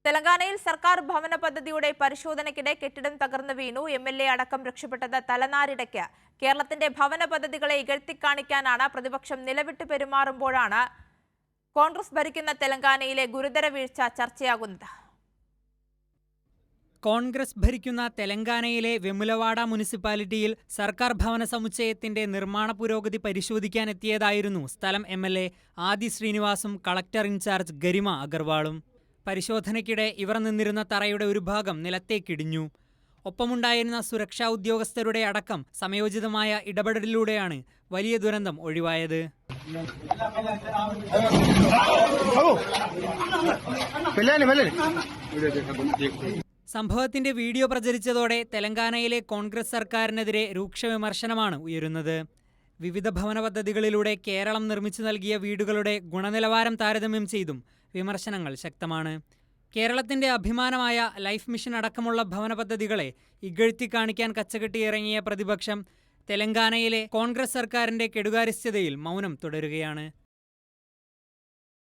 തെലങ്കാനയിൽ സർക്കാർ ഭവന പദ്ധതിയുടെ പരിശോധനയ്ക്കിടെ കെട്ടിടം തകർന്നു വീണു. MLA അടക്കം രക്ഷപ്പെട്ടത് തലനാരിടയ്ക്ക്. കേരളത്തിന്റെ ഭവന പദ്ധതികളെ ഇകഴ്ത്തിക്കാണിക്കാനാണ് പ്രതിപക്ഷം നിലവിട്ട് പെരുമാറുമ്പോഴാണ് കോൺഗ്രസ് ഭരിക്കുന്ന തെലങ്കാനയിലെ ഗുരുതര വീഴ്ച ചർച്ചയാകുന്നത്. കോൺഗ്രസ് ഭരിക്കുന്ന തെലങ്കാനയിലെ വെമുലവാഡ മുനിസിപ്പാലിറ്റിയിൽ സർക്കാർ ഭവന സമുച്ചയത്തിന്റെ നിർമ്മാണ പുരോഗതി പരിശോധിക്കാനെത്തിയതായിരുന്നു സ്ഥലം MLA ആദി ശ്രീനിവാസും കളക്ടർ ഇൻചാർജ് ഗരിമ അഗർവാളും. പരിശോധനയ്ക്കിടെ ഇവർ നിന്നിരുന്ന തറയുടെ ഒരു ഭാഗം നിലത്തേക്കിടിഞ്ഞു. ഒപ്പമുണ്ടായിരുന്ന സുരക്ഷാ ഉദ്യോഗസ്ഥരുടെ അടക്കം സമയോചിതമായ ഇടപെടലിലൂടെയാണ് വലിയ ദുരന്തം ഒഴിവായത്. സംഭവത്തിന്റെ വീഡിയോ പ്രചരിച്ചതോടെ തെലങ്കാനയിലെ കോൺഗ്രസ് സർക്കാരിനെതിരെ രൂക്ഷ വിമർശനമാണ് ഉയരുന്നത്. വിവിധ ഭവന പദ്ധതികളിലൂടെ കേരളം നിർമ്മിച്ചു നൽകിയ വീടുകളുടെ ഗുണനിലവാരം താരതമ്യം ചെയ്തും വിമർശനങ്ങൾ ശക്തമാണ്. കേരളത്തിന്റെ അഭിമാനമായ ലൈഫ് മിഷൻ അടക്കമുള്ള ഭവന പദ്ധതികളെ ഇകഴ്ത്തി കാണിക്കാൻ കച്ചകെട്ടിയിറങ്ങിയ പ്രതിപക്ഷം തെലങ്കാനയിലെ കോൺഗ്രസ് സർക്കാരിന്റെ കെടുകാര്യസ്ഥതയിൽ മൗനം തുടരുകയാണ്.